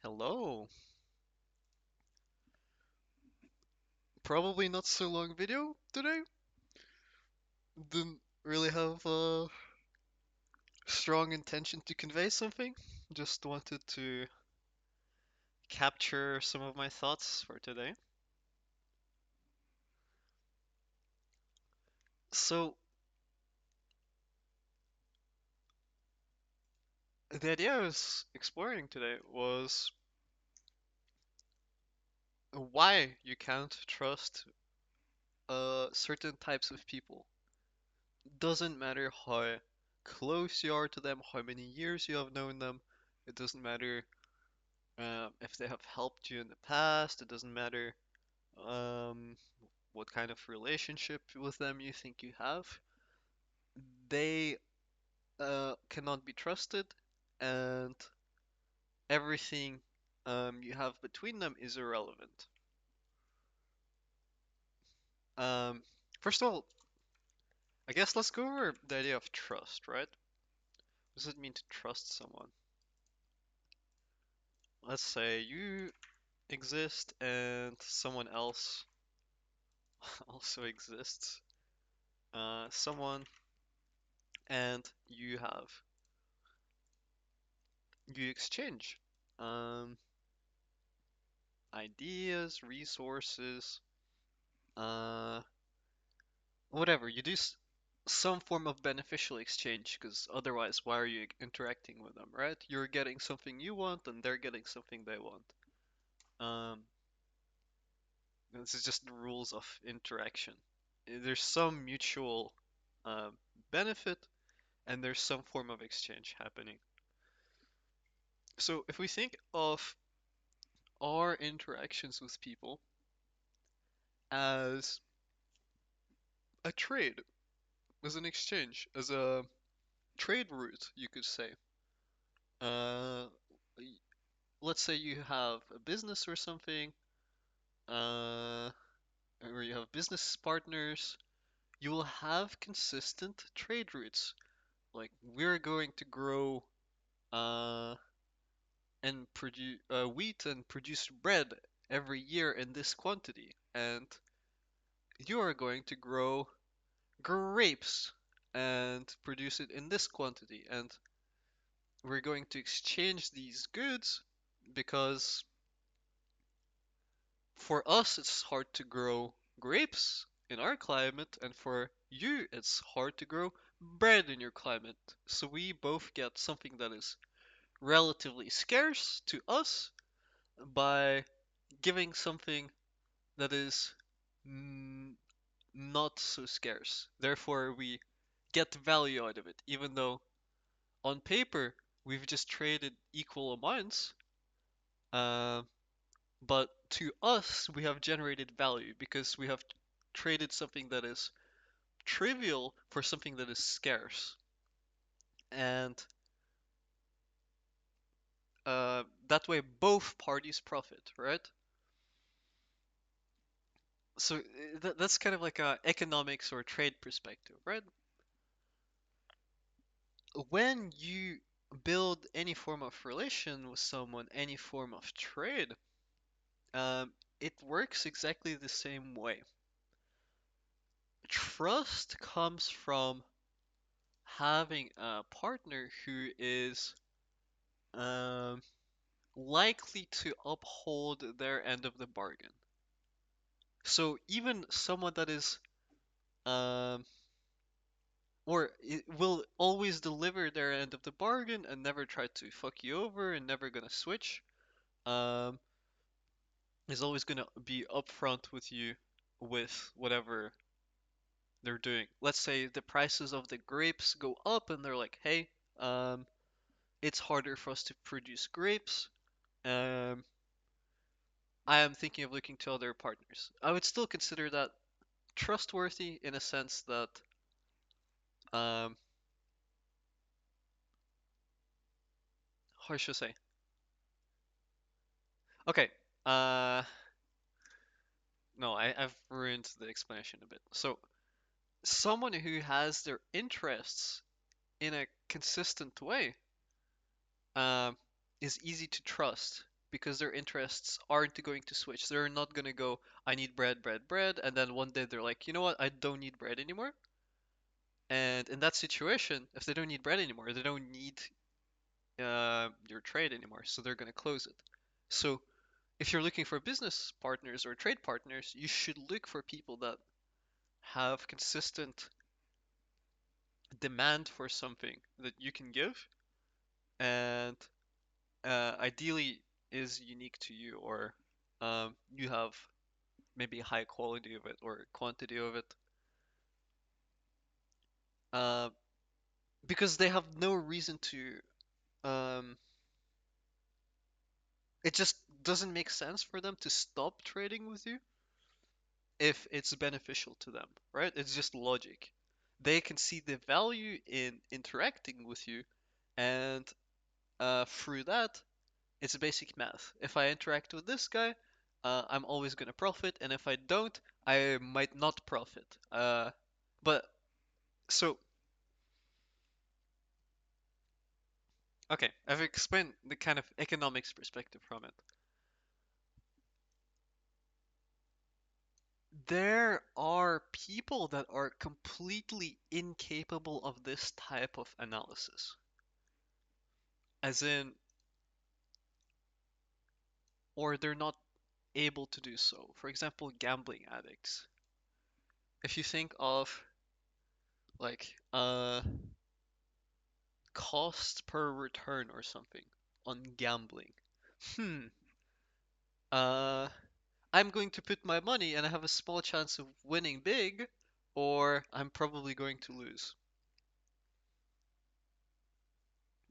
Hello. Probably not so long video today. Didn't really have a strong intention to convey something. Just wanted to capture some of my thoughts for today. So, the idea I was exploring today was why you can't trust certain types of people. Doesn't matter how close you are to them, how many years you have known them. It doesn't matter if they have helped you in the past. It doesn't matter um, what kind of relationship with them you think you have. They cannot be trusted, and everything you have between them is irrelevant. Um, First of all, I guess let's go over the idea of trust, right? What does it mean to trust someone? Let's say you exist and someone else also exists. Someone and you exchange um, ideas, resources, uh, whatever. You do some form of beneficial exchange, because otherwise, why are you interacting with them, right? You're getting something you want, and they're getting something they want. Um, this is just the rules of interaction. There's some mutual uh, benefit, and there's some form of exchange happening. So if we think of our interactions with people as a trade, as an exchange, as a trade route, you could say. Uh, let's say you have a business or something, uh, or you have business partners, you will have consistent trade routes. Like we're going to grow uh, and produce wheat and produce bread every year in this quantity, and you are going to grow grapes and produce it in this quantity, and we're going to exchange these goods because for us it's hard to grow grapes in our climate, and for you it's hard to grow bread in your climate. So we both get something that is relatively scarce to us by giving something that is mm, not so scarce. Therefore, we get value out of it, even though on paper we've just traded equal amounts. Uh, But to us, we have generated value because we have traded something that is trivial for something that is scarce. And that way, both parties profit, right? So that's kind of like a economics or trade perspective, right? When you build any form of relation with someone, any form of trade, it works exactly the same way. Trust comes from having a partner who is um, likely to uphold their end of the bargain. So even someone that is um, or it will always deliver their end of the bargain and never try to fuck you over and never gonna switch, um, is always gonna be upfront with you with whatever they're doing. Let's say the prices of the grapes go up and they're like, hey, um, it's harder for us to produce grapes. Um, I am thinking of looking to other partners. I would still consider that trustworthy in a sense that um how should I say? Okay. Uh no, I've ruined the explanation a bit. So someone who has their interests in a consistent way um is easy to trust because their interests aren't going to switch. They're not going to go, I need bread, bread, bread, and then one day they're like, you know what, I don't need bread anymore. And in that situation, if they don't need bread anymore, they don't need your trade anymore, so they're going to close it. So if you're looking for business partners or trade partners, you should look for people that have consistent demand for something that you can give, and ideally is unique to you, or you have maybe high quality of it or quantity of it, uh, because they have no reason to. Um, it just doesn't make sense for them to stop trading with you if it's beneficial to them, right? It's just logic. They can see the value in interacting with you, and through that, it's basic math. If I interact with this guy, I'm always gonna profit, and if I don't, I might not profit. But so okay, I've explained the kind of economics perspective from it. There are people that are completely incapable of this type of analysis. As in, or they're not able to do so. For example, gambling addicts. If you think of like cost per return or something on gambling. Hmm. Uh, I'm going to put my money and I have a small chance of winning big, or I'm probably going to lose.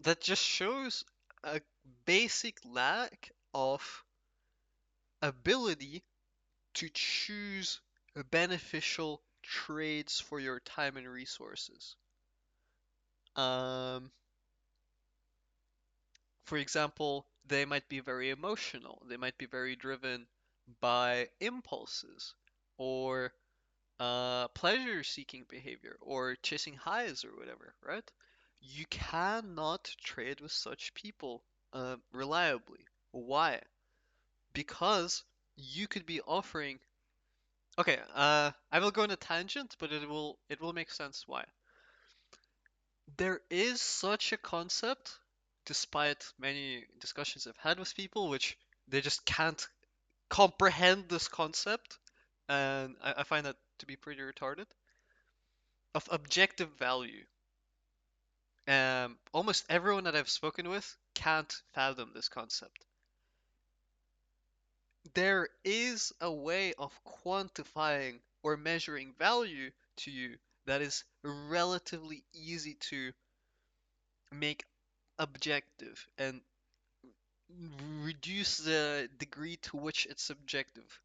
That just shows a basic lack of ability to choose beneficial trades for your time and resources. Um, for example, they might be very emotional. They might be very driven by impulses or pleasure-seeking behavior or chasing highs or whatever, right? You cannot trade with such people reliably. Why? Because you could be offering. Okay, I will go on a tangent, but it will make sense why. There is such a concept, despite many discussions I've had with people, which they just can't comprehend this concept, and I find that to be pretty retarded, of objective value. Almost everyone that I've spoken with can't fathom this concept. There is a way of quantifying or measuring value to you that is relatively easy to make objective and reduce the degree to which it's subjective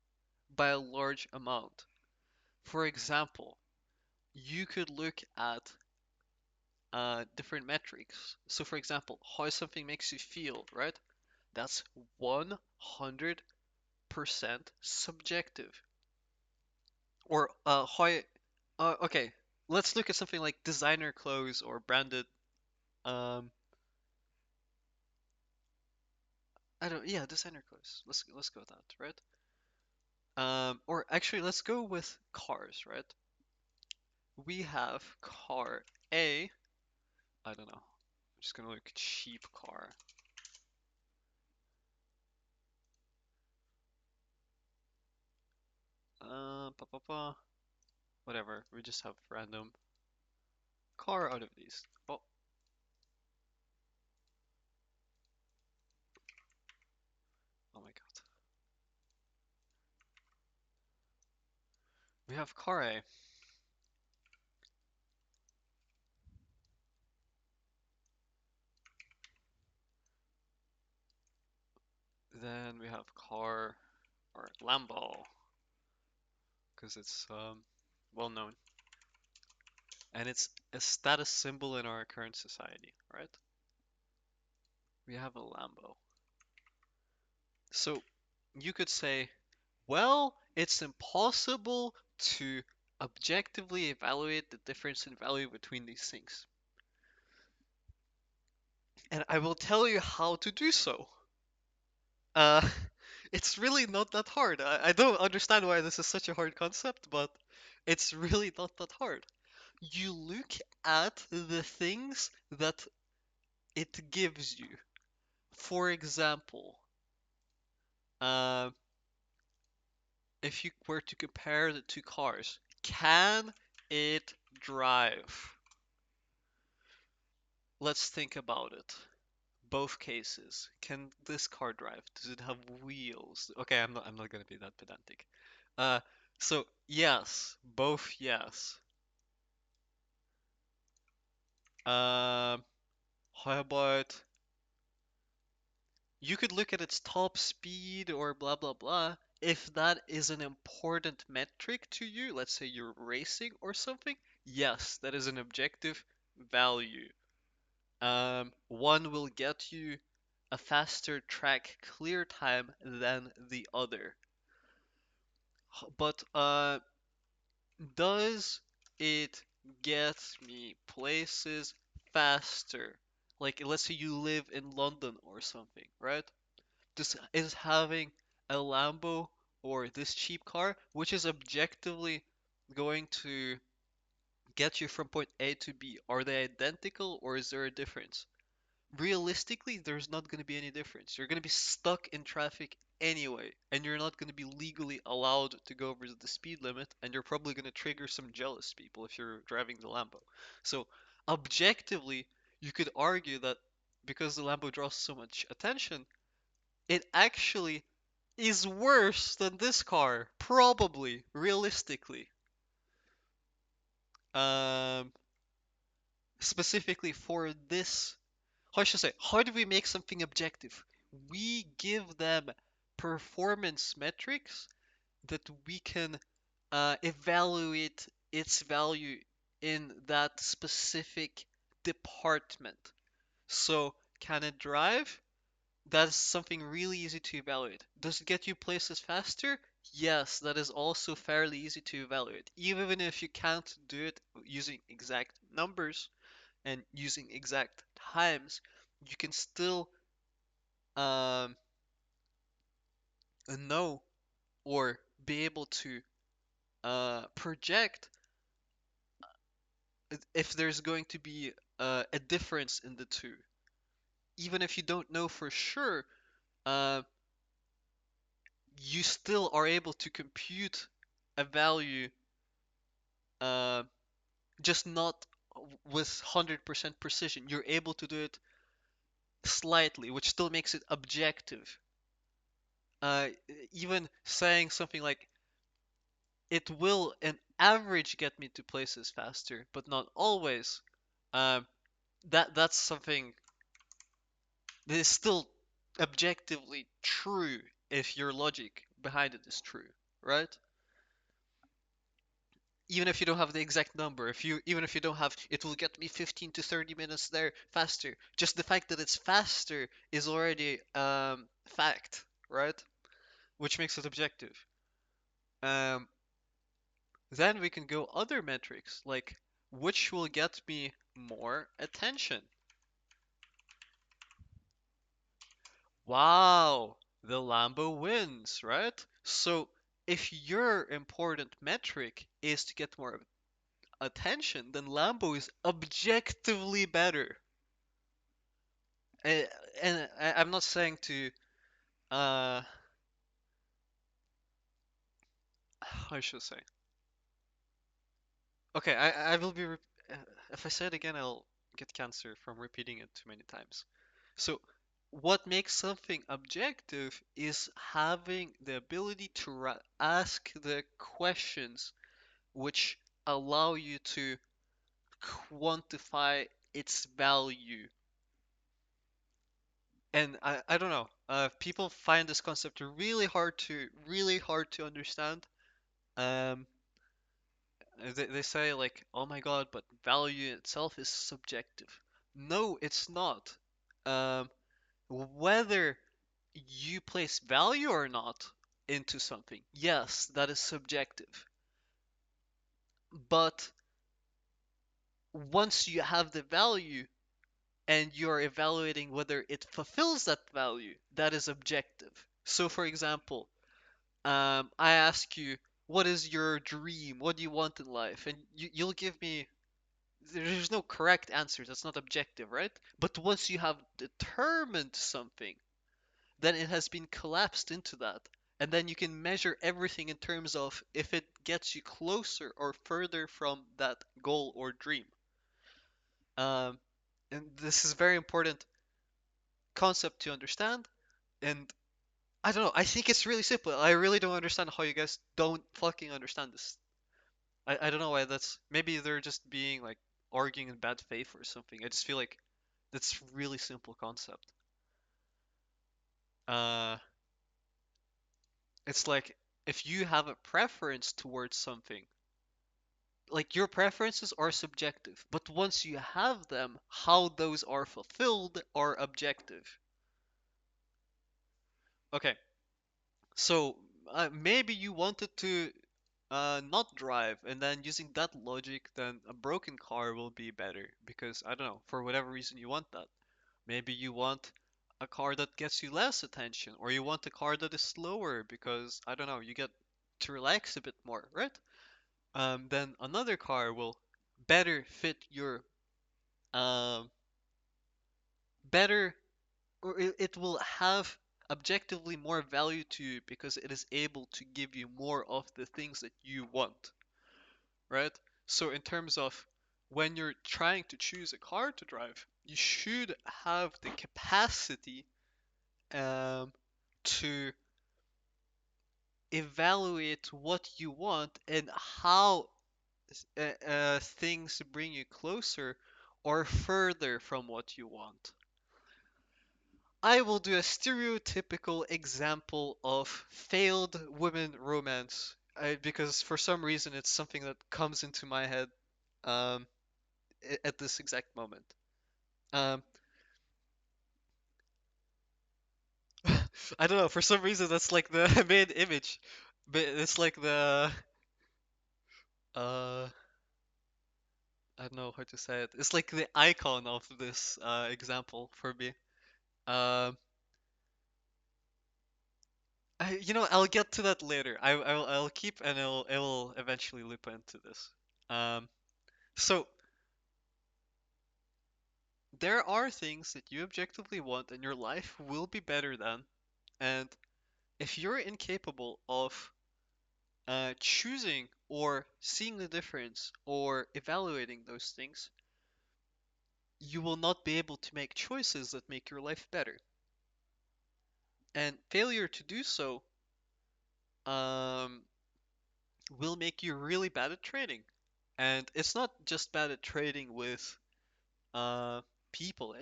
by a large amount. For example, you could look at different metrics. So, for example, how something makes you feel, right? That's 100% subjective. Or okay, let's look at something like designer clothes or branded. Um, I don't. Yeah, designer clothes. Let's go with that, right? Or actually, let's go with cars, right? We have car A. I don't know. I'm just gonna look cheap car. Pa, pa, pa. Whatever. We just have random car out of these. Oh my god. We have car A. Then we have car or Lambo because it's well known and it's a status symbol in our current society, right? We have a Lambo. So you could say, well, it's impossible to objectively evaluate the difference in value between these things. And I will tell you how to do so. Uh, it's really not that hard. I don't understand why this is such a hard concept, but it's really not that hard. You look at the things that it gives you. For example, uh, if you were to compare the two cars, can it drive? Let's think about it. Both cases. Can this car drive? Does it have wheels? Okay, I'm not gonna be that pedantic. Uh, so yes, both yes. Um, how about you could look at its top speed or blah blah blah. If that is an important metric to you, let's say you're racing or something, yes, that is an objective value. One will get you a faster track clear time than the other. But does it get me places faster? Like let's say you live in London or something, right? This is having a Lambo or this cheap car, which is objectively going to get you from point A to B. Are they identical or is there a difference? Realistically, there's not going to be any difference. You're going to be stuck in traffic anyway, and you're not going to be legally allowed to go over the speed limit, and you're probably going to trigger some jealous people if you're driving the Lambo. So, objectively, you could argue that because the Lambo draws so much attention, it actually is worse than this car, probably, realistically. Um, Specifically for this, how should I say, how do we make something objective? We give them performance metrics that we can evaluate its value in that specific department. So, can it drive? That's something really easy to evaluate. Does it get you places faster? Yes, that is also fairly easy to evaluate. Even if you can't do it using exact numbers and using exact times, you can still um, know or be able to project if there's going to be a difference in the two. Even if you don't know for sure, uh, you still are able to compute a value, uh, just not with 100% precision. You're able to do it slightly, which still makes it objective. Uh, Even saying something like it will an average get me to places faster, but not always. Um, that's something that is still objectively true if your logic behind it is true, right? Even if you don't have the exact number, if you even if you don't have it will get me 15 to 30 minutes there faster. Just the fact that it's faster is already fact, right? Which makes it objective. Um, then we can go other metrics like which will get me more attention. Wow, the Lambo wins, right? So if your important metric is to get more attention, then Lambo is objectively better. And, I'm not saying to uh how should I say? Okay, I will be uh, if I say it again, I'll get cancer from repeating it too many times. So what makes something objective is having the ability to ask the questions which allow you to quantify its value. And I don't know, people find this concept really hard to understand. Um, they say like, oh my God, but value itself is subjective. No, it's not. Um, Whether you place value or not into something, yes, that is subjective. But once you have the value, and you're evaluating whether it fulfills that value, that is objective. So, for example, I ask you, what is your dream? What do you want in life? And you'll give me, there's no correct answer. That's not objective, right? But once you have determined something, then it has been collapsed into that. And then you can measure everything in terms of if it gets you closer or further from that goal or dream. Um, and this is a very important concept to understand. And I don't know, I think it's really simple. I really don't understand how you guys don't fucking understand this. I don't know why that's. Maybe they're just being like arguing in bad faith or something. I just feel like that's really simple concept. Uh, it's like if you have a preference towards something, like your preferences are subjective, but once you have them, how those are fulfilled are objective. Okay, so maybe you wanted to not drive, and then using that logic, then a broken car will be better because I don't know, for whatever reason you want that. Maybe you want a car that gets you less attention, or you want a car that is slower because I don't know, you get to relax a bit more, right? Then another car will better fit your um, better, or it will have objectively more value to you because it is able to give you more of the things that you want, right? So in terms of when you're trying to choose a car to drive, you should have the capacity um, to evaluate what you want and how things bring you closer or further from what you want. I will do a stereotypical example of failed women romance because for some reason it's something that comes into my head um, at this exact moment. Um, I don't know, for some reason that's like the main image, but it's like the uh, I don't know how to say it. It's like the icon of this example for me. Um, I'll get to that later. I'll keep and it'll eventually loop into this. Um, so there are things that you objectively want and your life will be better than, and if you're incapable of choosing or seeing the difference or evaluating those things, you will not be able to make choices that make your life better. And failure to do so um, will make you really bad at trading. And it's not just bad at trading with uh, people.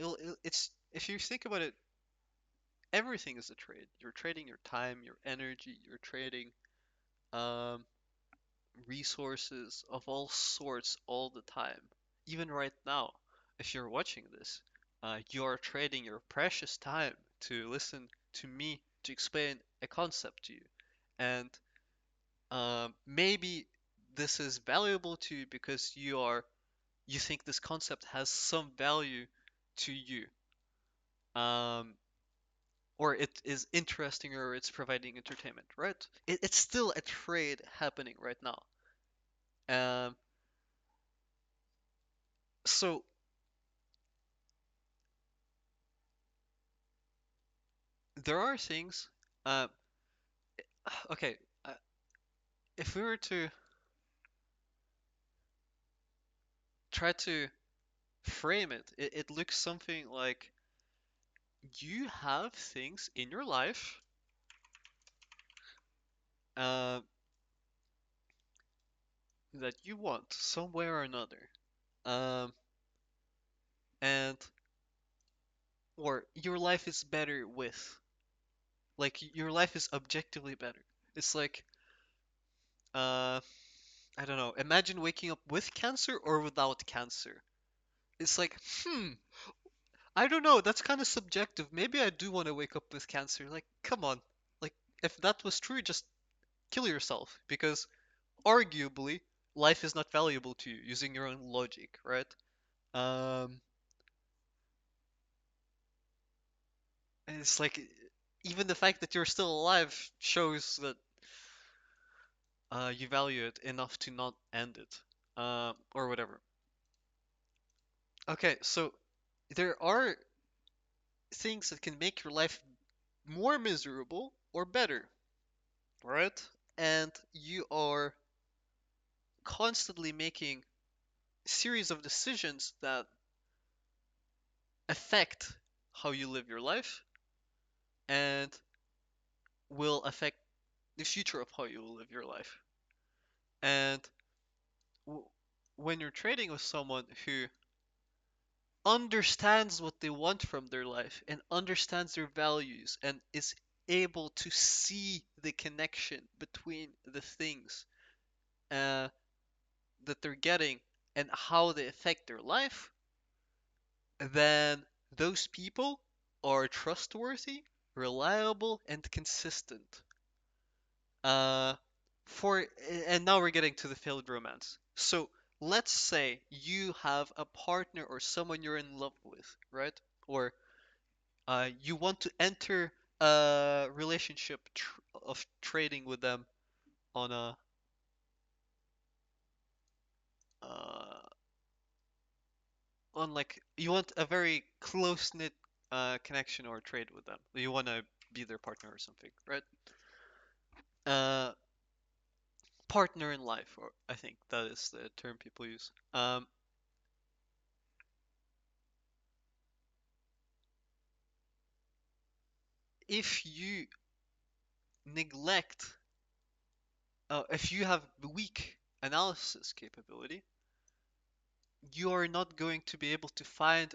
It's if you think about it, everything is a trade. You're trading your time, your energy. You're trading um, resources of all sorts all the time. Even right now, if you're watching this, you are trading your precious time to listen to me to explain a concept to you. And maybe this is valuable to you because you think this concept has some value to you, um, or it is interesting, or it's providing entertainment, right? It's still a trade happening right now. Um, so there are things. Uh, okay, uh, if we were to try to frame it, it looks something like you have things in your life uh, that you want some way or another. Um, and or your life is better with. Like your life is objectively better. It's like uh I don't know. Imagine waking up with cancer or without cancer. It's like, I don't know. That's kind of subjective. Maybe I do want to wake up with cancer. Like, come on. Like, if that was true, just kill yourself because arguably life is not valuable to you using your own logic, right? Um, And it's like even the fact that you're still alive shows that you value it enough to not end it, or whatever. Okay, so there are things that can make your life more miserable or better, right? And you are constantly making series of decisions that affect how you live your life and will affect the future of how you will live your life. And w- when you're trading with someone who understands what they want from their life and understands their values and is able to see the connection between the things uh, that they're getting and how they affect their life, then those people are trustworthy, reliable, and consistent. Uh, for and now we're getting to the failed romance. So let's say you have a partner or someone you're in love with, right? Or you want to enter a relationship of trading with them on a uh, on like you want a very close knit connection or trade with them. You want to be their partner or something, right? Uh, partner in life, or I think that is the term people use. If you neglect, if you have weak analysis capability, you are not going to be able to find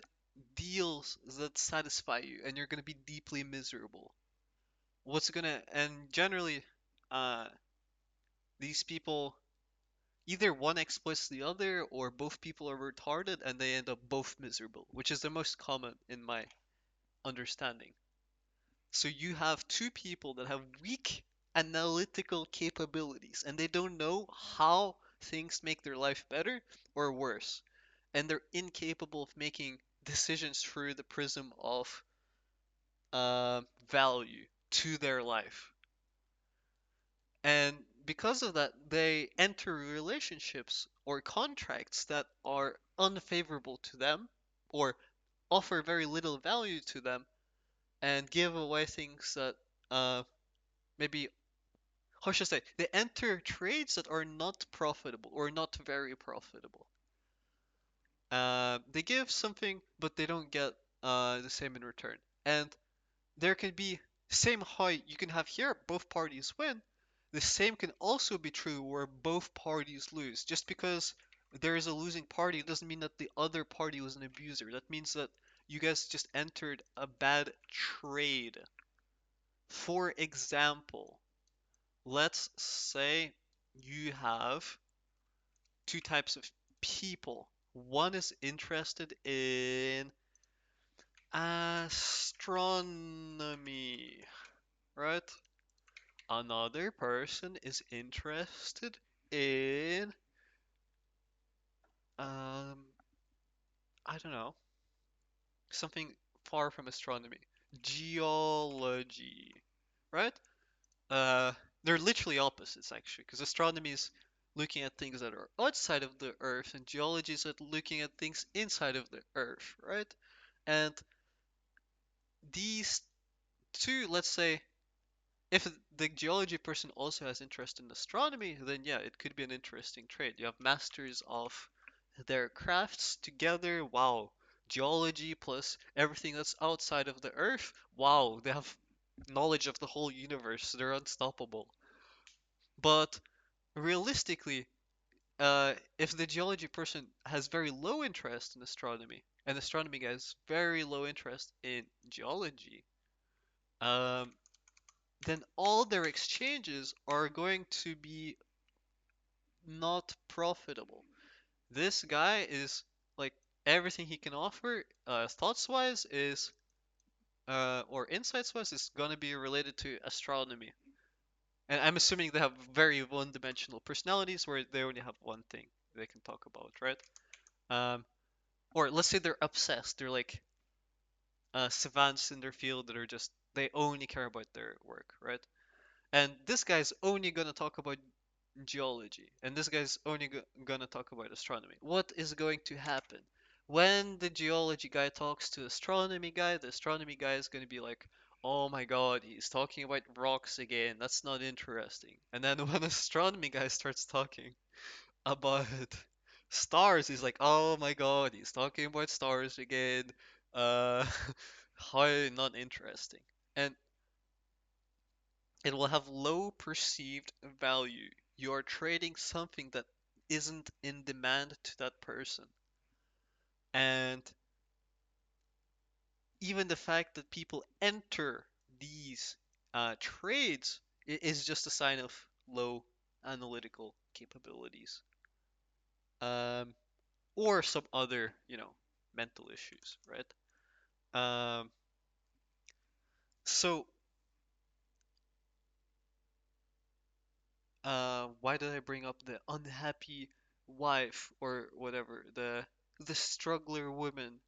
deals that satisfy you, and you're going to be deeply miserable. And generally, uh, these people either one exploits the other, or both people are retarded and they end up both miserable, which is the most common in my understanding. So you have two people that have weak analytical capabilities and they don't know how things make their life better or worse. And they're incapable of making decisions through the prism of value to their life. And because of that, they enter relationships or contracts that are unfavorable to them or offer very little value to them and give away things that maybe, how should I say, they enter trades that are not profitable or not very profitable. They give something, but they don't get the same in return. And there can be same height you can have here, both parties win. The same can also be true where both parties lose. Just because there is a losing party doesn't mean that the other party was an abuser. That means that you guys just entered a bad trade. For example, let's say you have two types of people. One is interested in astronomy, right? Another person is interested in, um, I don't know, something far from astronomy, geology, right? Uh, they're literally opposites actually, because astronomy is looking at things that are outside of the Earth, and geology is at looking at things inside of the Earth, right? And these two, let's say, if the geology person also has interest in astronomy, then yeah, it could be an interesting trade. You have masters of their crafts together. Wow. Geology plus everything that's outside of the Earth. Wow, they have knowledge of the whole universe. They're unstoppable. But realistically, if the geology person has very low interest in astronomy, and astronomy guy has very low interest in geology, um, then all their exchanges are going to be not profitable. This guy is like everything he can offer, thoughts wise, is or insights wise, is gonna be related to astronomy. And I'm assuming they have very one-dimensional personalities where they only have one thing they can talk about, right? Um, or let's say they're obsessed. They're like, savants in their field that are just they only care about their work, right? And this guy's only gonna talk about geology, and this guy's only gonna talk about astronomy. What is going to happen? When the geology guy talks to astronomy guy, the astronomy guy is gonna be like, "Oh my God, he's talking about rocks again. That's not interesting." And then when astronomy guy starts talking about stars, he's like, "Oh my God, he's talking about stars again. Uh, how not interesting." And it will have low perceived value. You are trading something that isn't in demand to that person. And even the fact that people enter these trades is just a sign of low analytical capabilities. Um, or some other, mental issues, right? Um, so, why did I bring up the unhappy wife or whatever, the struggler woman?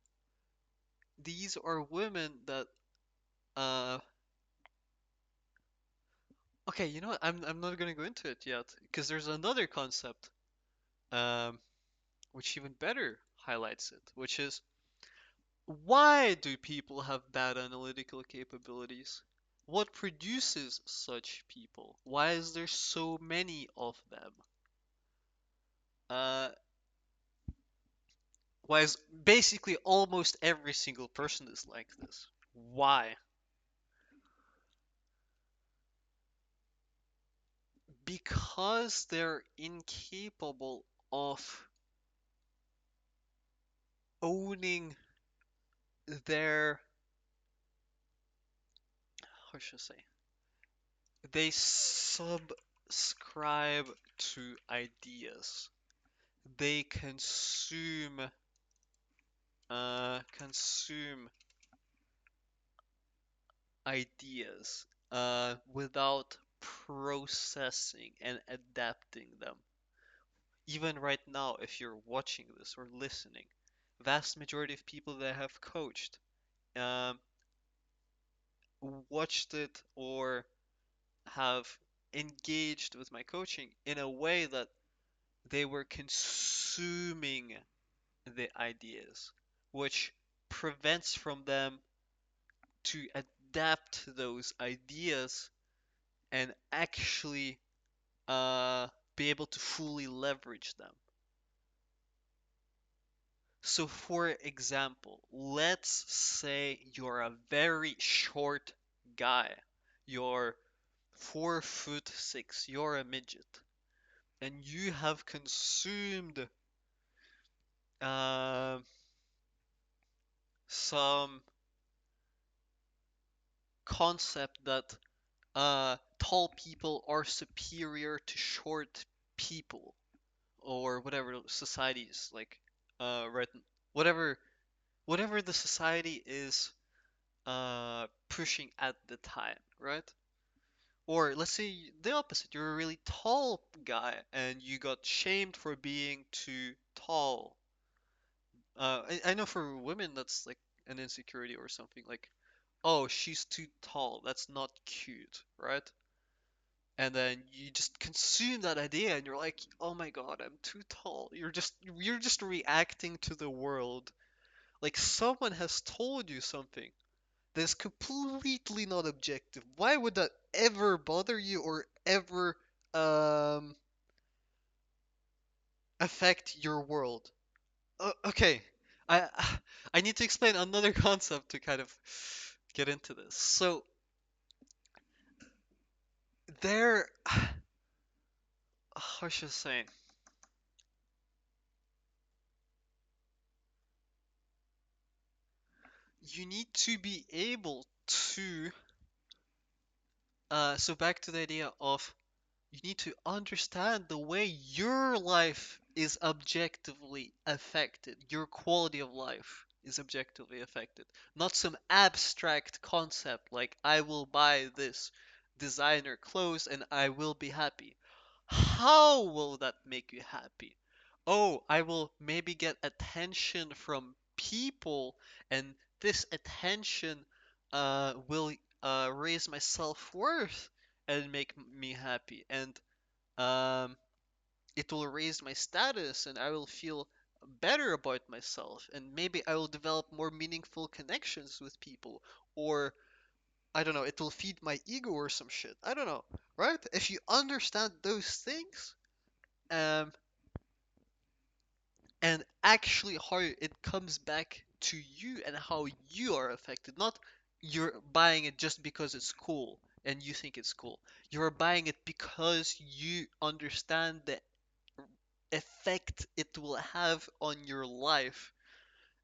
These are women that uh okay, you know what? I'm not gonna go into it yet because there's another concept um which even better highlights it, which is why do people have bad analytical capabilities? What produces such people? Why is there so many of them? Uh why is basically almost every single person is like this? Why? Because they're incapable of owning their how should I say they subscribe to ideas. They consume ideas without processing and adapting them. Even right now, if you're watching this or listening, vast majority of people that I have coached um, watched it or have engaged with my coaching in a way that they were consuming the ideas, which prevents from them to adapt those ideas and actually be able to fully leverage them. So, for example, let's say you're a very short guy. You're 4'6", you're a midget, and you have consumed uh, some concept that tall people are superior to short people or whatever societies like right whatever whatever the society is pushing at the time, right? Or let's say the opposite, you're a really tall guy and you got shamed for being too tall. I know for women that's like an insecurity or something like, oh, she's too tall, that's not cute, right? And then you just consume that idea and you're like, oh my god, I'm too tall. You're just reacting to the world like someone has told you something that's completely not objective. Why would that ever bother you or ever um affect your world? Okay, I I need to explain another concept to kind of get into this. So there, how should I say? You need to be able to so back to the idea of you need to understand the way your life is objectively affected. Your quality of life is objectively affected. Not some abstract concept like I will buy this designer clothes and I will be happy. How will that make you happy? Oh, I will maybe get attention from people and this attention will raise my self-worth and make me happy, and um, it will raise my status, and I will feel better about myself, and maybe I will develop more meaningful connections with people, or I don't know, it will feed my ego or some shit. I don't know, right? If you understand those things, um, and actually how it comes back to you and how you are affected, not you're buying it just because it's cool and you think it's cool. You're buying it because you understand the effect it will have on your life,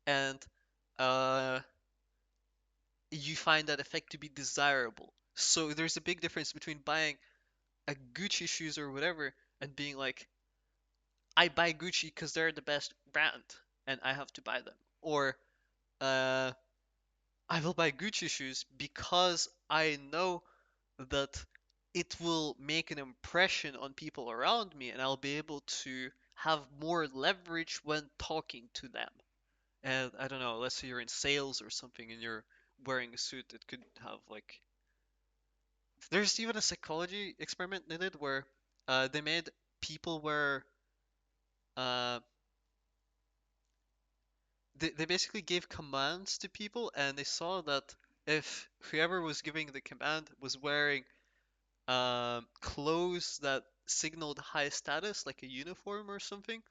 and uh, you find that effect to be desirable. So there's a big difference between buying a Gucci shoes or whatever and being like, I buy Gucci because they're the best brand and I have to buy them. Or uh, I will buy Gucci shoes because I know that it will make an impression on people around me and I'll be able to have more leverage when talking to them. And I don't know, let's say you're in sales or something and you're wearing a suit, it could have like. There's even a psychology experiment they did where they made people wear. Uh, they basically gave commands to people and they saw that if whoever was giving the command was wearing clothes that signaled high status, like a uniform or something,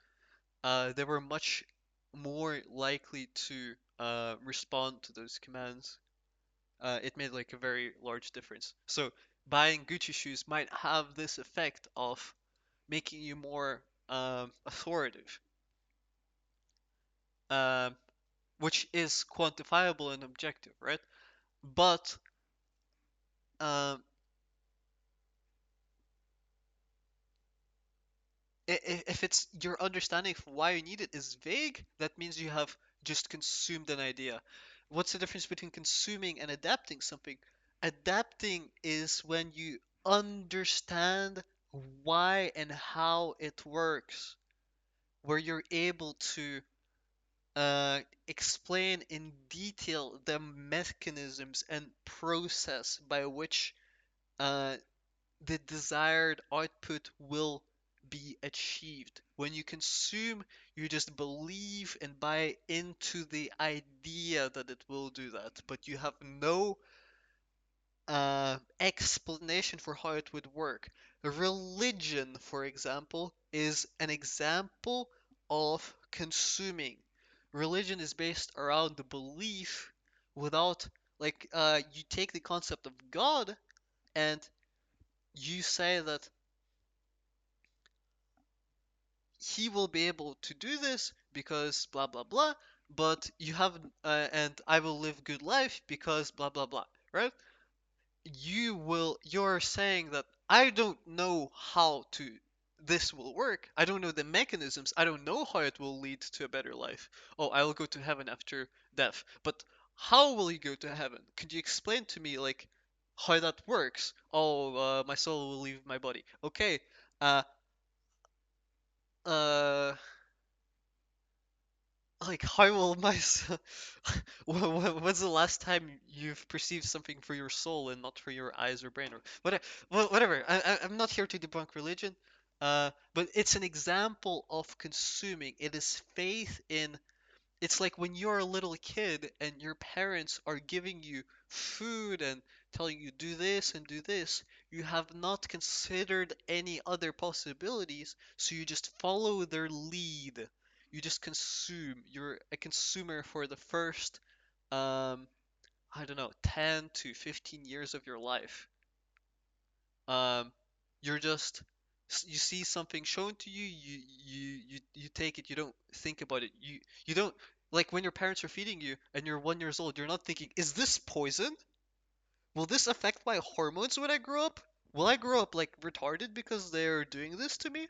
they were much more likely to respond to those commands. It made like a very large difference. So buying Gucci shoes might have this effect of making you more authoritative, um, which is quantifiable and objective, right? But um, if it's your understanding of why you need it is vague, that means you have just consumed an idea. What's the difference between consuming and adapting something? Adapting is when you understand why and how it works, where you're able to explain in detail the mechanisms and process by which uh, the desired output will be achieved. When you consume, you just believe and buy into the idea that it will do that, but you have no explanation for how it would work. Religion, for example, is an example of consuming. Religion is based around the belief without, like, you take the concept of God and you say that he will be able to do this because blah blah blah, but you have and I will live good life because blah blah blah, right? You're saying that I don't know how to this will work. I don't know the mechanisms. I don't know how it will lead to a better life. Oh, I will go to heaven after death. But how will you go to heaven? Could you explain to me like how that works? Oh, my soul will leave my body. Okay. Uh uh like how will my when's the last time you've perceived something for your soul and not for your eyes or brain or whatever? Whatever. I'm not here to debunk religion, but it's an example of consuming. It is faith in. It's like when you're a little kid and your parents are giving you food and telling you do this and do this. You have not considered any other possibilities, so you just follow their lead. You just consume. You're a consumer for the first, um, I don't know, 10 to 15 years of your life. Um, you're just you see something shown to you, you take it, you don't think about it. You don't like when your parents are feeding you and you're 1 years old, you're not thinking, is this poison? Will this affect my hormones when I grow up? Will I grow up like retarded because they're doing this to me?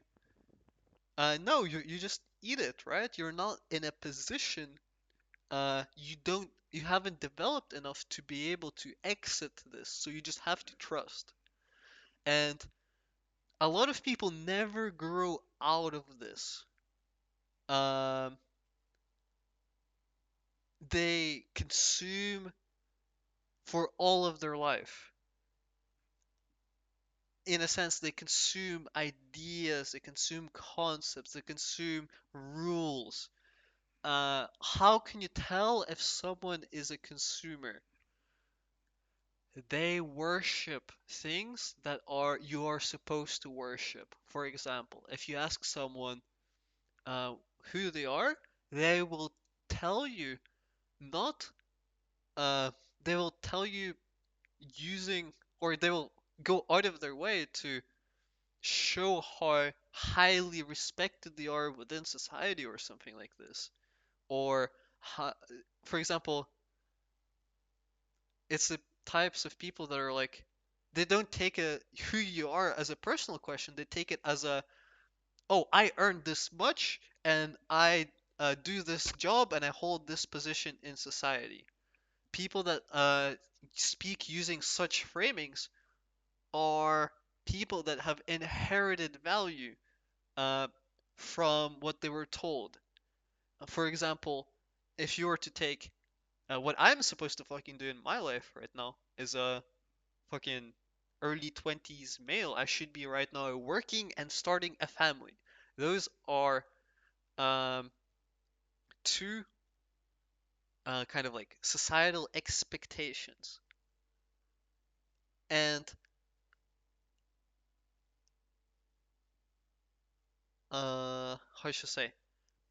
No, you just eat it, right? You're not in a position, you haven't developed enough to be able to exit this, so you just have to trust. And a lot of people never grow out of this. Um, they consume for all of their life. In a sense, they consume ideas, they consume concepts, they consume rules. How can you tell if someone is a consumer? They worship things that are you are supposed to worship. For example, if you ask someone uh, who they are, they will tell you not. Uh, they will tell you using, or they will go out of their way to show how highly respected they are within society or something like this. Or, ho- for example, it's the types of people that are like, they don't take who you are as a personal question. They take it as oh, I earned this much and I do this job and I hold this position in society. People that speak using such framings are people that have inherited value uh, from what they were told. For example, if you were to take what I'm supposed to fucking do in my life right now is a fucking early 20s male. I should be right now working and starting a family. Those are um, two kind of like societal expectations. And how should I say?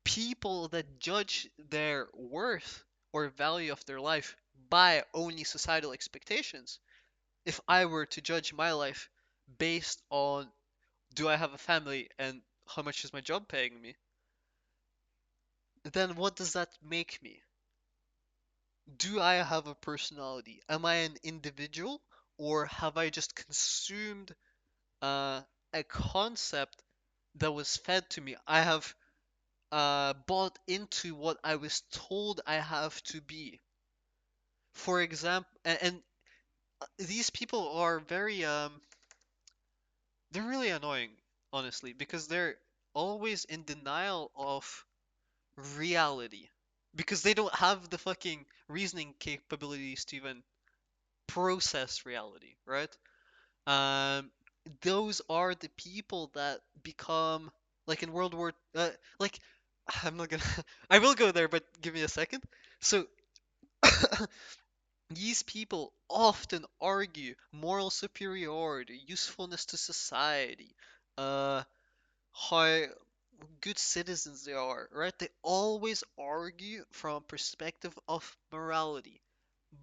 People that judge their worth or value of their life by only societal expectations. If I were to judge my life based on do I have a family and how much is my job paying me, then what does that make me? Do I have a personality? Am I an individual or have I just consumed uh, a concept that was fed to me? I have bought into what I was told I have to be. For example, and these people are they're really annoying, honestly, because they're always in denial of reality. Because they don't have the fucking reasoning capabilities to even process reality, right? Um, those are the people that become like in World War, like I'm not gonna, I will go there, but give me a second. So these people often argue moral superiority, usefulness to society, how good citizens they are, right? They always argue from a perspective of morality.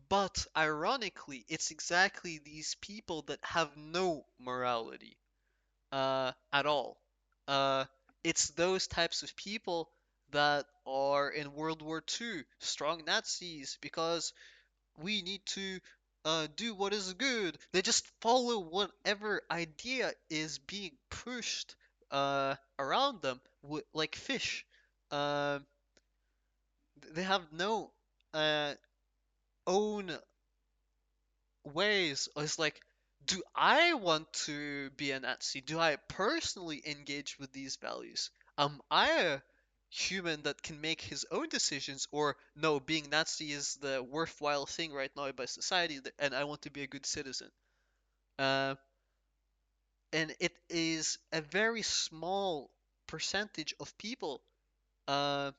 But ironically, it's exactly these people that have no morality at all. Uh, it's those types of people that are in World War II, strong Nazis, because we need to do what is good. They just follow whatever idea is being pushed around them, like fish. Um, they have no uh, own ways. It's like, do I want to be a Nazi? Do I personally engage with these values? Am I a human that can make his own decisions? Or no, being Nazi is the worthwhile thing right now by society, and I want to be a good citizen. Uh, and it is a very small percentage of people uh,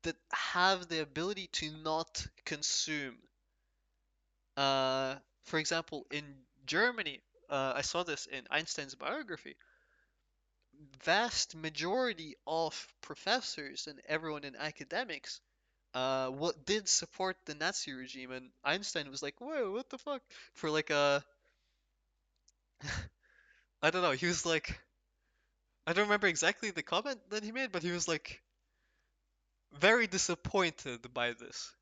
that have the ability to not consume. For example, in Germany, I saw this in Einstein's biography. Vast majority of professors and everyone in academics, what did support the Nazi regime, and Einstein was like, "Whoa, what the fuck?" For like I don't know. He was like, I don't remember exactly the comment that he made, but he was like very disappointed by this,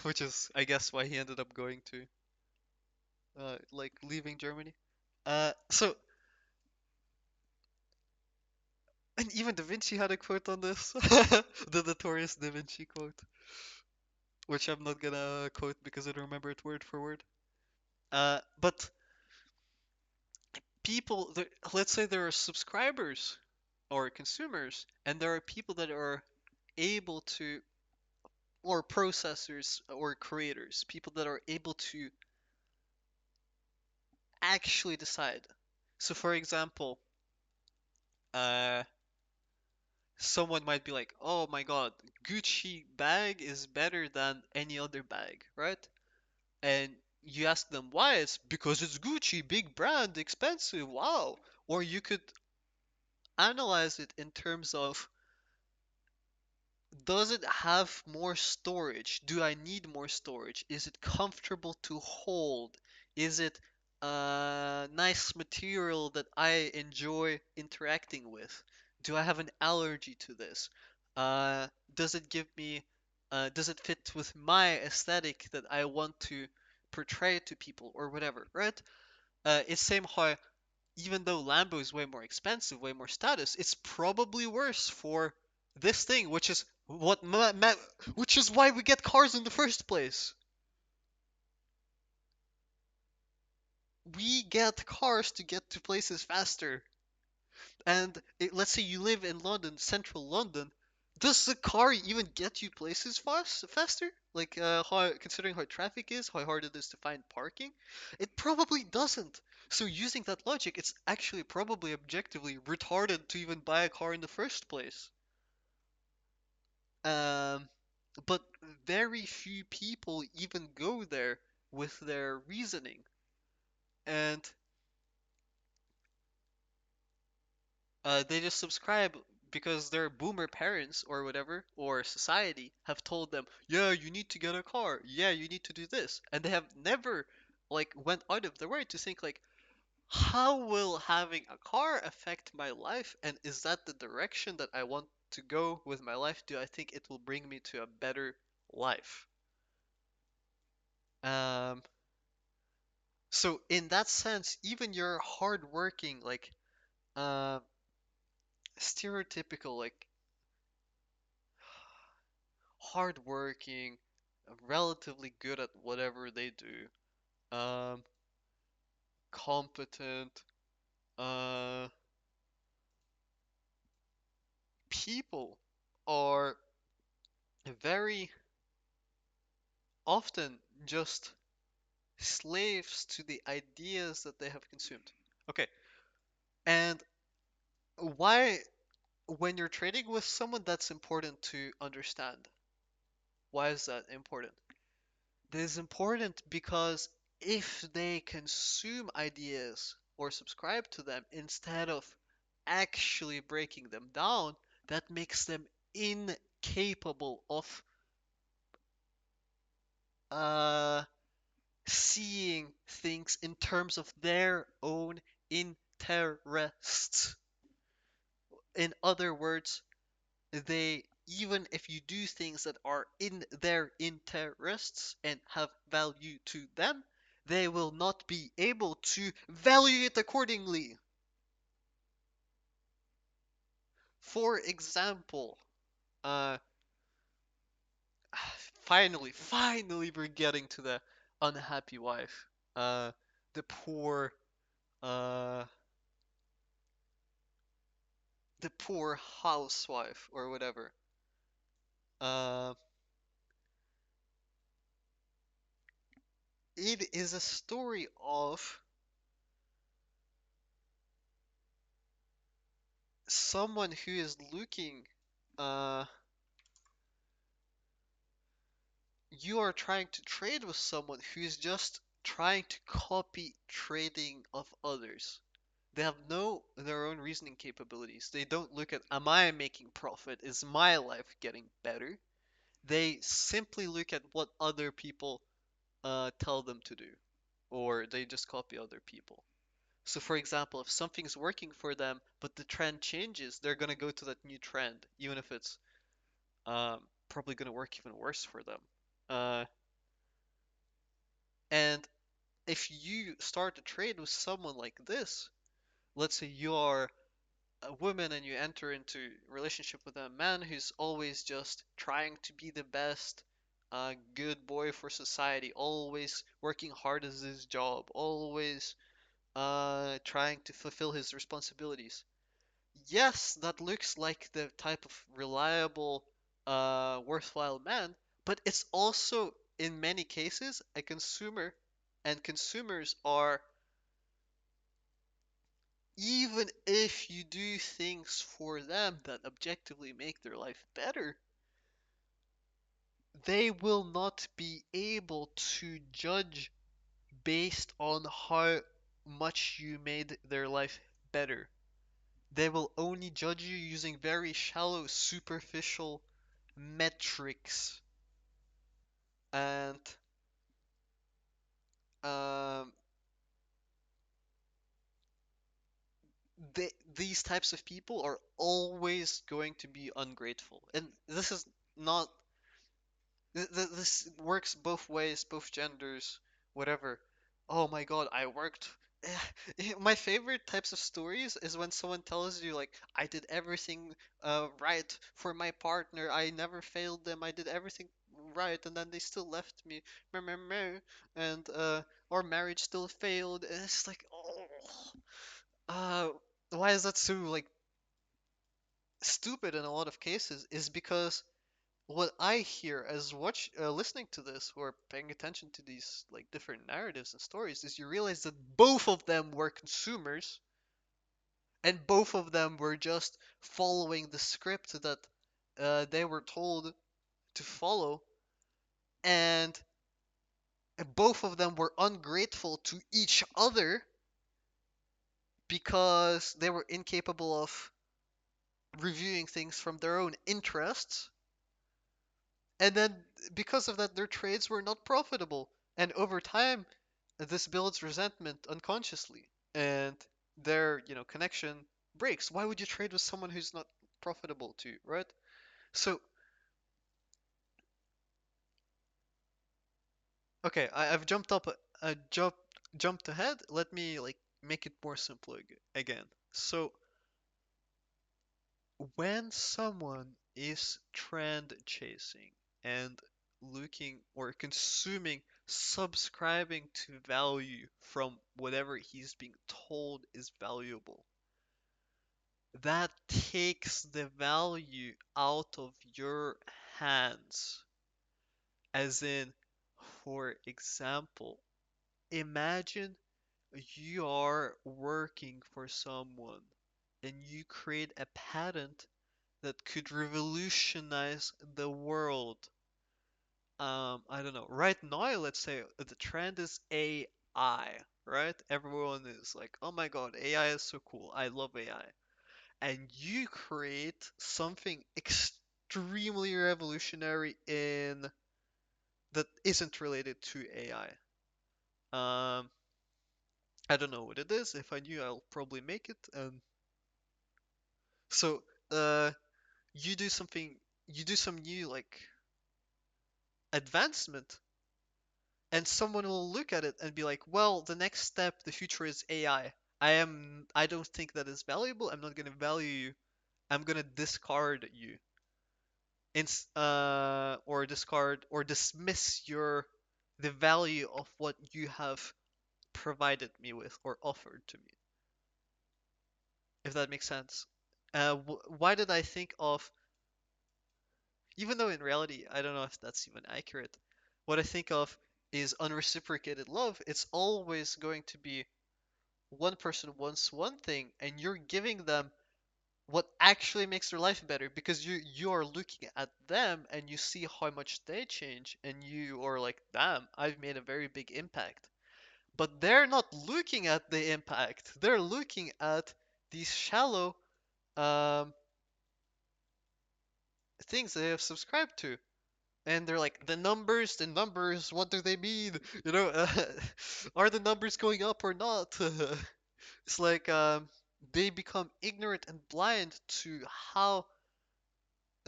which is, I guess, why he ended up going to, like, leaving Germany. So And even Da Vinci had a quote on this. The notorious Da Vinci quote, which I'm not gonna quote because I don't remember it word for word. But people, let's say there are subscribers or consumers, and there are people that are able to. or processors or creators, people that are able to actually decide. So, for example, uh, someone might be like, "Oh my God, Gucci bag is better than any other bag, right?" And you ask them why. It's because it's Gucci, big brand, expensive, wow. Or you could analyze it in terms of, does it have more storage? Do I need more storage? Is it comfortable to hold? Is it a nice material that I enjoy interacting with? Do I have an allergy to this? Does it give me, does it fit with my aesthetic that I want to portray to people or whatever, right? It's same how even though Lambo is way more expensive, way more status, it's probably worse for this thing, which is which is why we get cars in the first place. We get cars to get to places faster. And let's say you live in London, central London. Does the car even get you places faster? Like, considering how traffic is, how hard it is to find parking? It probably doesn't. So using that logic, it's actually probably objectively retarded to even buy a car in the first place. Um, but very few people even go there with their reasoning. And they just subscribe because their boomer parents or whatever, or society, have told them, yeah, you need to get a car. Yeah, you need to do this. And they have never, like, went out of their way to think, like, how will having a car affect my life? And is that the direction that I want to go with my life? Do I think it will bring me to a better life? Um, so in that sense, even your hardworking, like, uh, stereotypical, like, hardworking, relatively good at whatever they do, competent, uh, people are very often just slaves to the ideas that they have consumed. Okay, and why, when you're trading with someone, that's important to understand. Why is that important? This is important because if they consume ideas or subscribe to them instead of actually breaking them down, that makes them incapable of uh, seeing things in terms of their own interests. In other words, they, even if you do things that are in their interests and have value to them, they will not be able to value it accordingly. For example, uh, finally, we're getting to the unhappy wife, uh, the poor, uh, the poor housewife or whatever. Uh, it is a story of someone who is looking, uh, you are trying to trade with someone who is just trying to copy trading of others. They have no their own reasoning capabilities. They don't look at, am I making profit? Is my life getting better? They simply look at what other people tell them to do, or they just copy other people. So, for example, if something's working for them, but the trend changes, they're gonna go to that new trend, even if it's probably gonna work even worse for them. Uh, and if you start a trade with someone like this, let's say you are a woman and you enter into a relationship with a man who's always just trying to be the best good boy for society, always working hard as his job, always trying to fulfill his responsibilities. Yes, that looks like the type of reliable, worthwhile man, But it's also, in many cases, a consumer, and consumers are, even if you do things for them that objectively make their life better, they will not be able to judge based on how much you made their life better. They will only judge you using very shallow, superficial metrics. And um, these types of people are always going to be ungrateful. And this is not, this works both ways, both genders, whatever. Oh my God, I worked. My favorite types of stories is when someone tells you like, I did everything right for my partner. I never failed them. I did everything right, and then they still left me. Meh, meh, meh, and our marriage still failed. And it's like, oh, uh, why is that so like stupid in a lot of cases? Is because what I hear as listening to this or paying attention to these like different narratives and stories is you realize that both of them were consumers and both of them were just following the script that they were told to follow, and both of them were ungrateful to each other because they were incapable of reviewing things from their own interests. And then because of that, their trades were not profitable. And over time, this builds resentment unconsciously, and their, connection breaks. Why would you trade with someone who's not profitable to you, right? So, okay, I've jumped up, jumped ahead. Let me like make it more simple again. So, when someone is trend chasing and looking or consuming, subscribing to value from whatever he's being told is valuable, that takes the value out of your hands. As in, for example, imagine you are working for someone and you create a patent that could revolutionize the world. I don't know. Right now, let's say the trend is AI, right? Everyone is like, oh my God, AI is so cool. I love AI. And you create something extremely revolutionary in that isn't related to AI. I don't know what it is. If I knew, I'll probably make it. So, uh, you do something, you do some new like advancement, and someone will look at it and be like, well, the next step, the future is AI. I don't think that is valuable. I'm not gonna value you. I'm gonna discard you. Or discard or dismiss the value of what you have provided me with or offered to me, if that makes sense. Why did I think of, even though in reality I don't know if that's even accurate, what I think of is unreciprocated love. It's always going to be one person wants one thing and you're giving them what actually makes their life better because you are looking at them and you see how much they change and you are like, damn, I've made a very big impact. But they're not looking at the impact. They're looking at these shallow um, things they have subscribed to. And they're like, the numbers, what do they mean? Are the numbers going up or not? It's like they become ignorant and blind to how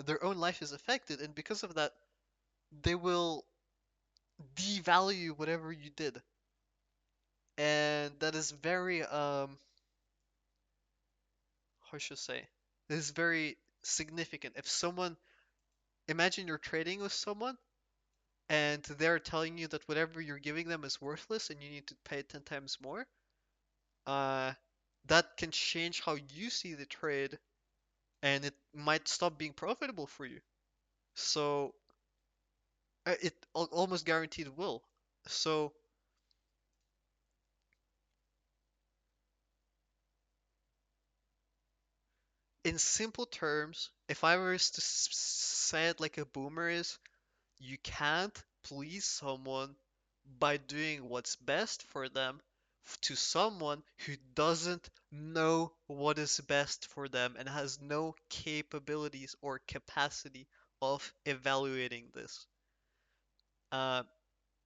their own life is affected, and because of that, they will devalue whatever you did. And that is very, how should I say? This is very significant. If someone, imagine you're trading with someone, and they're telling you that whatever you're giving them is worthless and you need to pay 10 times more, uh, that can change how you see the trade, and it might stop being profitable for you. So It almost guaranteed will. So, in simple terms, if I was to say it like a boomer is, you can't please someone by doing what's best for them to someone who doesn't know what is best for them and has no capabilities or capacity of evaluating this. Uh,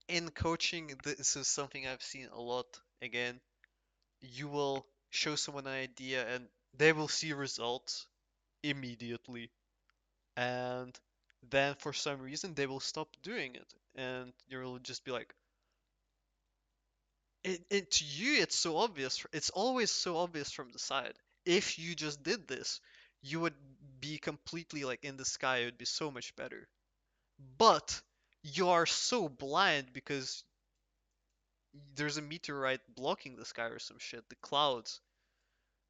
in coaching, this is something I've seen a lot. Again, you will show someone an idea and they will see results immediately, and then for some reason they will stop doing it, and you'll just be like, to you it's so obvious. It's always so obvious from the side. If you just did this, you would be completely like in the sky. It would be so much better. But you are so blind because there's a meteorite blocking the sky or some shit, the clouds,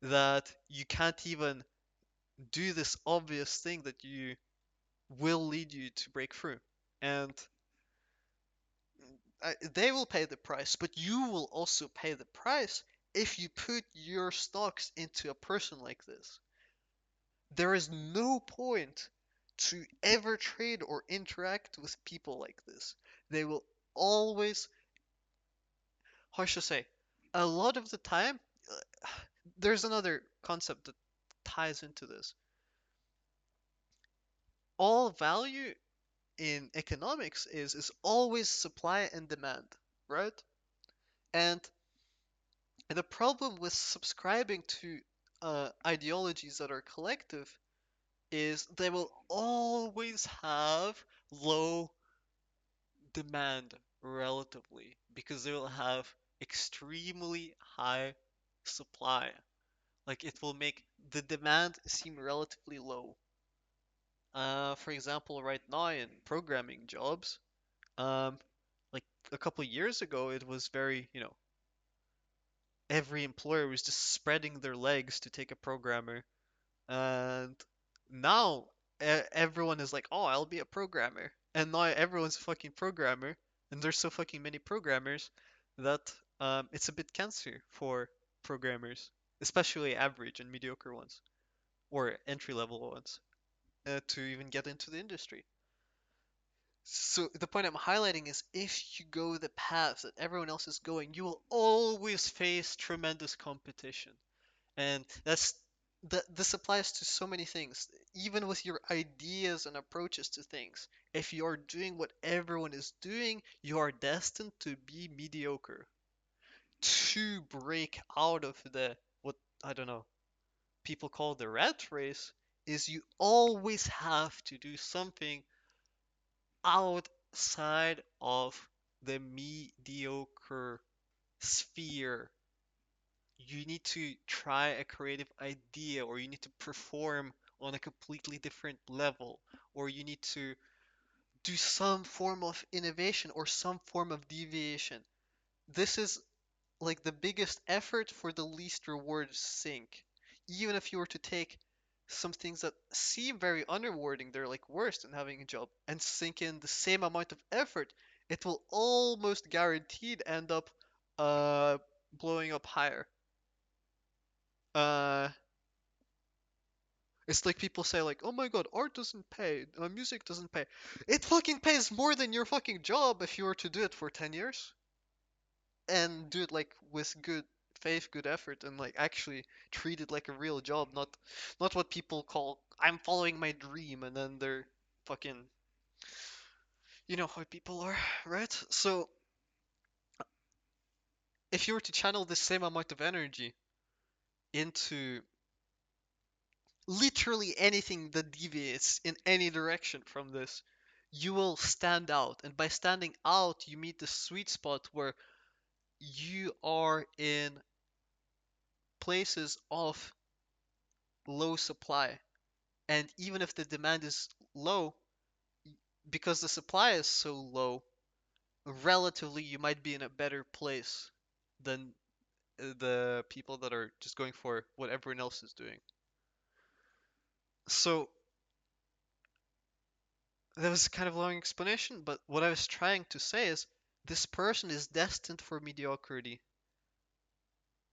that you can't even do this obvious thing that you will lead you to break through. And they will pay the price, but you will also pay the price if you put your stocks into a person like this. There is no point to ever trade or interact with people like this. They will always, how should I say, a lot of the time, there's another concept that ties into this. All value in economics is always supply and demand, right? And the problem with subscribing to ideologies that are collective is they will always have low demand relatively because they will have extremely high supply. Like it will make the demand seem relatively low. For example, right now in programming jobs, um, like a couple years ago, it was very, every employer was just spreading their legs to take a programmer. And now everyone is like, oh, I'll be a programmer. And now everyone's a fucking programmer. And there's so fucking many programmers that it's a bit cancer for programmers, especially average and mediocre ones, or entry level ones, to even get into the industry. So the point I'm highlighting is if you go the path that everyone else is going, you will always face tremendous competition. And this applies to so many things, even with your ideas and approaches to things. If you are doing what everyone is doing, you are destined to be mediocre. To break out of the what I don't know people call the rat race is you always have to do something outside of the mediocre sphere. You need to try a creative idea, or you need to perform on a completely different level, or you need to do some form of innovation or some form of deviation. This is like the biggest effort for the least reward sink. Even if you were to take some things that seem very unrewarding, they're like worse than having a job, and sink in the same amount of effort, it will almost guaranteed end up blowing up higher. Uh, it's like people say like, "Oh my God, art doesn't pay, music doesn't pay." It fucking pays more than your fucking job if you were to do it for 10 years and do it like with good faith, good effort, and like actually treat it like a real job, not what people call I'm following my dream, and then they're fucking, you know how people are, right? So if you were to channel the same amount of energy into literally anything that deviates in any direction from this, you will stand out. And by standing out, you meet the sweet spot where you are in places of low supply. And even if the demand is low, because the supply is so low, relatively you might be in a better place than the people that are just going for what everyone else is doing. So That was kind of a long explanation, but what I was trying to say is this person is destined for mediocrity.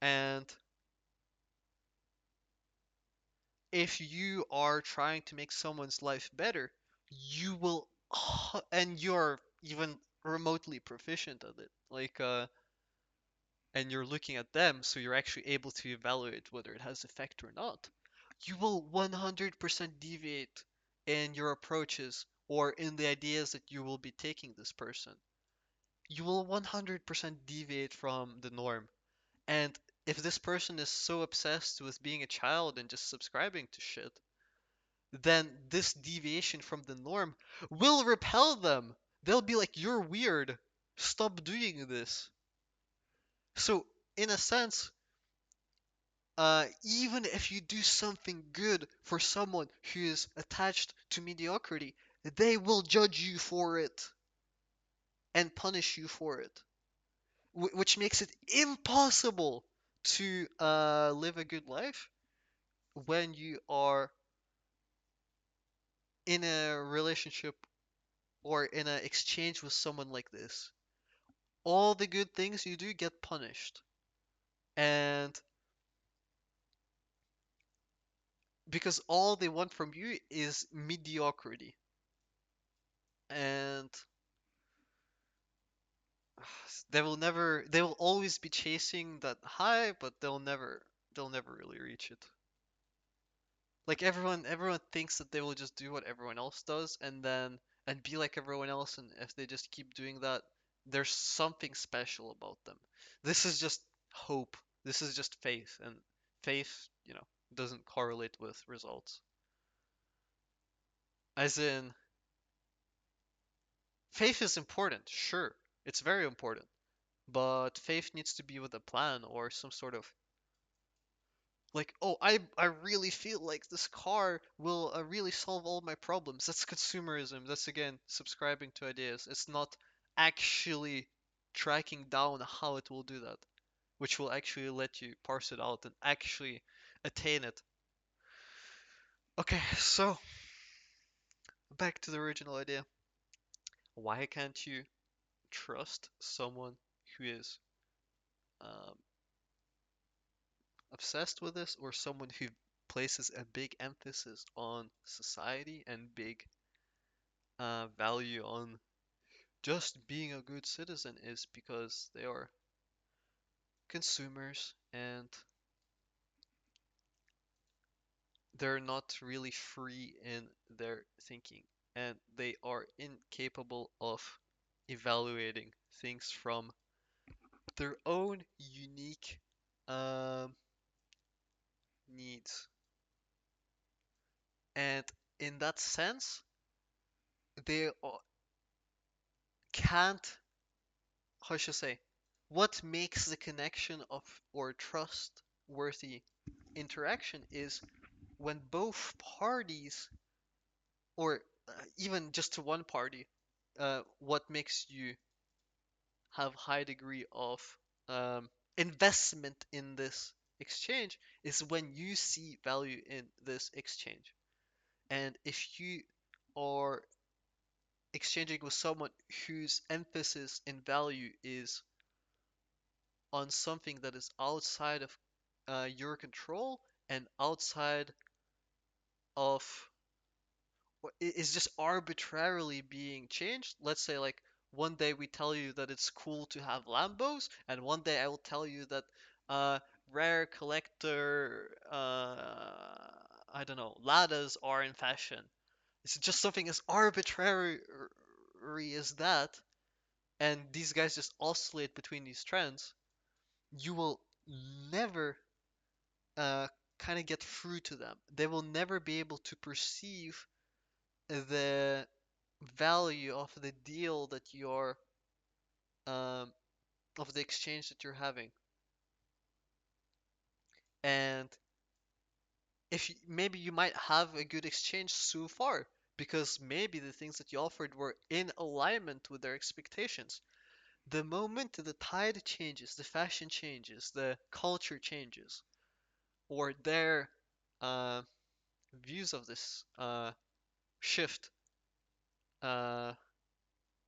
And if you are trying to make someone's life better, you will, and you're even remotely proficient at it, and you're looking at them, so you're actually able to evaluate whether it has effect or not. You will 100% deviate in your approaches or in the ideas that you will be taking this person. You will 100% deviate from the norm. And if this person is so obsessed with being a child and just subscribing to shit, then this deviation from the norm will repel them. They'll be like, you're weird. Stop doing this. So, in a sense, even if you do something good for someone who is attached to mediocrity, they will judge you for it and punish you for it, which makes it impossible to live a good life when you are in a relationship or in an exchange with someone like this. All the good things you do get punished. And because all they want from you is mediocrity. And they will always be chasing that high, but they'll never really reach it. Like everyone thinks that they will just do what everyone else does and be like everyone else, and if they just keep doing that, there's something special about them. This is just hope. This is just faith, and faith, doesn't correlate with results. As in, faith is important, sure. It's very important. But faith needs to be with a plan or some sort of like, oh, I really feel like this car will really solve all my problems. That's consumerism. That's again subscribing to ideas. It's not actually tracking down how it will do that, which will actually let you parse it out and actually attain it. Okay, so back to the original idea. Why can't you trust someone who is um, obsessed with this or someone who places a big emphasis on society and big value on just being a good citizen is because they are consumers and they're not really free in their thinking and they are incapable of evaluating things from their own unique um, needs. And in that sense, they can't, how should I say, what makes the connection of or trustworthy interaction is when both parties, or even just to one party, what makes you have high degree of investment in this exchange is when you see value in this exchange. And if you are exchanging with someone whose emphasis and value is on something that is outside of your control and outside of is just arbitrarily being changed. Let's say like one day we tell you that it's cool to have Lambos, and one day I will tell you that uh, rare collector, I don't know, Ladas are in fashion. It's just something as arbitrary as that, and these guys just oscillate between these trends. You will never uh, kind of get through to them. They will never be able to perceive the value of the deal that you're um, of the exchange that you're having. And if maybe you might have a good exchange so far because maybe the things that you offered were in alignment with their expectations. The moment the tide changes, the fashion changes, the culture changes, or their uh, views of this shift, Uh,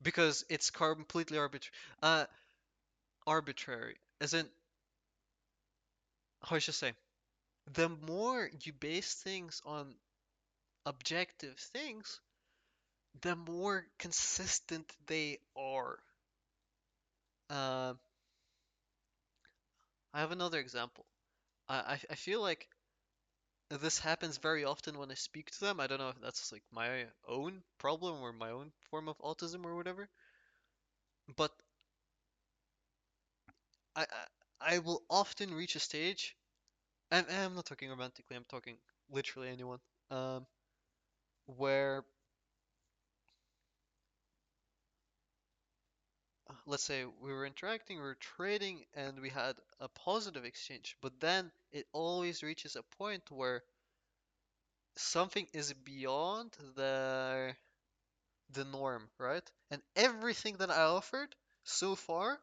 because it's completely arbitrary. As in, how should I say? The more you base things on objective things, the more consistent they are. Um, I have another example. I feel like this happens very often when I speak to them. I don't know if that's like my own problem or my own form of autism or whatever, but I will often reach a stage, and I'm not talking romantically, I'm talking literally anyone, um, where let's say we were interacting, we were trading, and we had a positive exchange, but then it always reaches a point where something is beyond the norm, right? And everything that I offered so far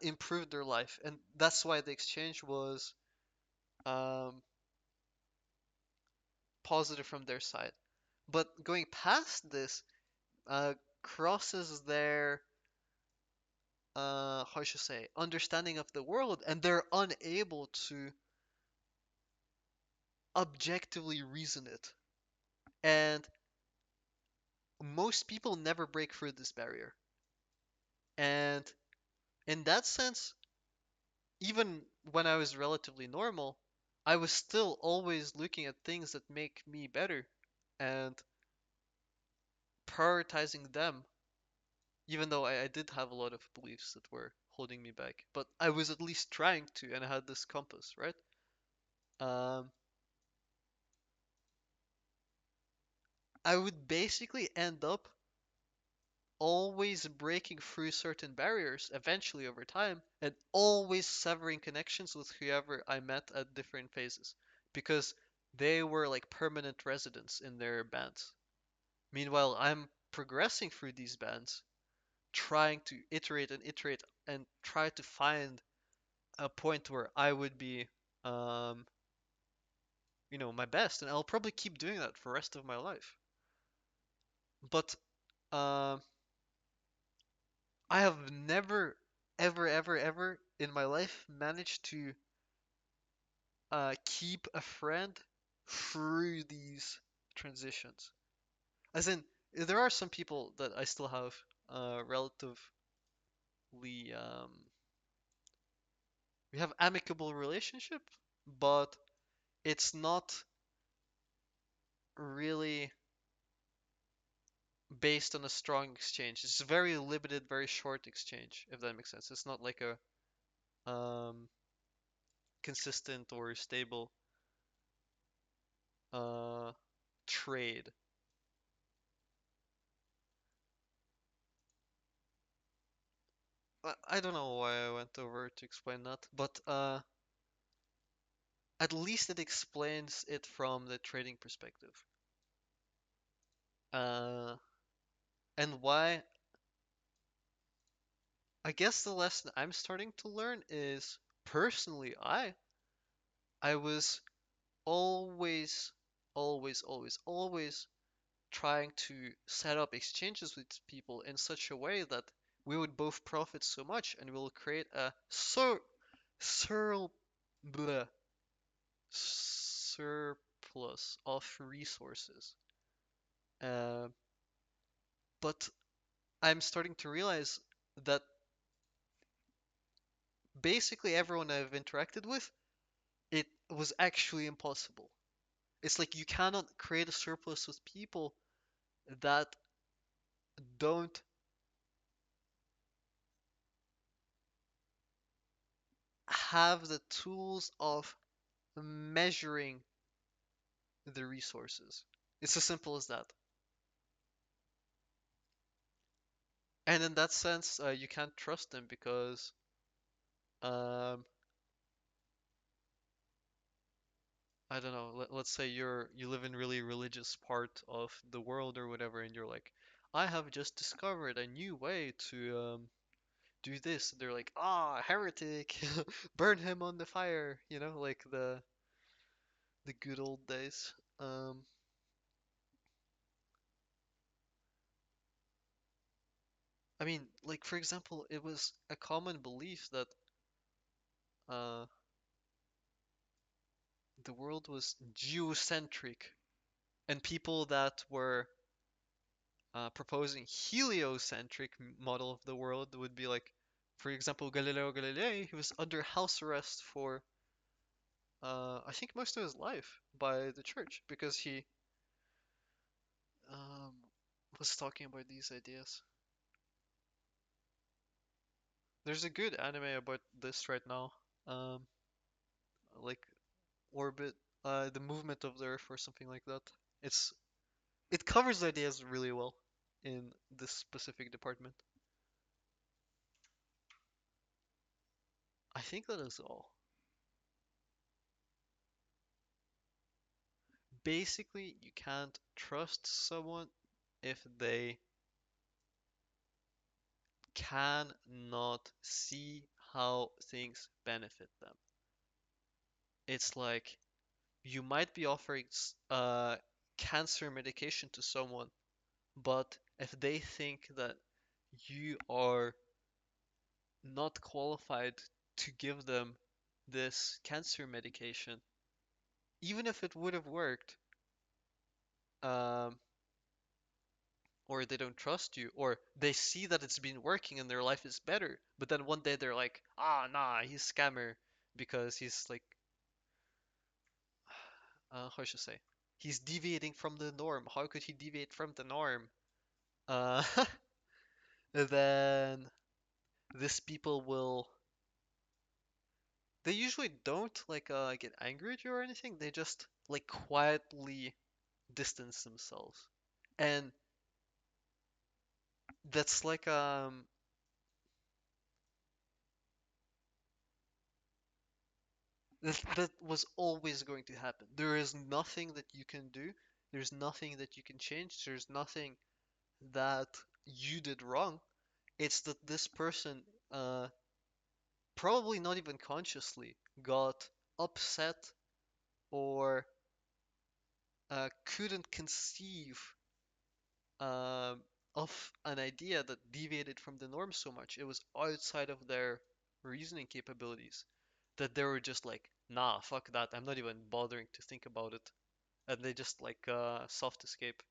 improved their life, and that's why the exchange was um, positive from their side. But going past this crosses their how should I say understanding of the world, and they're unable to objectively reason it. And most people never break through this barrier. And in that sense, even when I was relatively normal, I was still always looking at things that make me better and prioritizing them, even though I did have a lot of beliefs that were holding me back. But I was at least trying to, and I had this compass, right? Um, I would basically end up always breaking through certain barriers eventually over time and always severing connections with whoever I met at different phases because they were like permanent residents in their bands. Meanwhile, I'm progressing through these bands, trying to iterate and try to find a point where I would be, um, my best, and I'll probably keep doing that for the rest of my life. But um, I have never, ever in my life managed to keep a friend through these transitions. As in, there are some people that I still have relatively, we have amicable relationship, but it's not really based on a strong exchange. It's a very limited, very short exchange, if that makes sense. It's not like a consistent or stable uh, trade. I don't know why I went over to explain that, but at least it explains it from the trading perspective. Uh, and why, I guess the lesson I'm starting to learn is personally, I was always, always trying to set up exchanges with people in such a way that we would both profit so much and we'll create a sur bleh, surplus of resources. Uh, but I'm starting to realize that basically everyone I've interacted with, it was actually impossible. It's like you cannot create a surplus with people that don't have the tools of measuring the resources. It's as simple as that. And in that sense, you can't trust them because um, I don't know. Let's say you live in really religious part of the world or whatever, and you're like, I have just discovered a new way to do this. They're like, ah, heretic, burn him on the fire. Like the good old days. Um, I mean, like for example, it was a common belief that uh the world was geocentric, and people that were proposing heliocentric model of the world would be like, for example, Galileo Galilei, he was under house arrest for I think most of his life by the church because he um, was talking about these ideas. There's a good anime about this right now, um, like orbit, the movement of the Earth or something like that. It's it covers ideas really well in this specific department. I think that is all. Basically, you can't trust someone if they cannot see how things benefit them. It's like you might be offering cancer medication to someone, but if they think that you are not qualified to give them this cancer medication, even if it would have worked, um, or they don't trust you, or they see that it's been working and their life is better, but then one day they're like, ah, nah, he's scammer because he's like, how should I say, he's deviating from the norm. How could he deviate from the norm? Uh, then these people will. They usually don't like get angry at you or anything. They just like quietly distance themselves, and that's like that was always going to happen. There is nothing that you can do. There's nothing that you can change. There's nothing that you did wrong. It's that this person, probably not even consciously, got upset or couldn't conceive um, of an idea that deviated from the norm so much. It was outside of their reasoning capabilities that they were just like, nah, fuck that. I'm not even bothering to think about it. And they just like soft escape.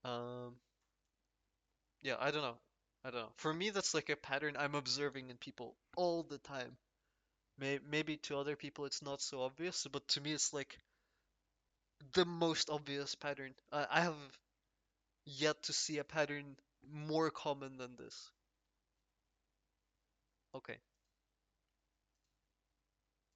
Um, yeah, I don't know. I don't know. For me, that's like a pattern I'm observing in people all the time. Maybe to other people it's not so obvious, but to me it's like the most obvious pattern. I have yet to see a pattern more common than this. Okay.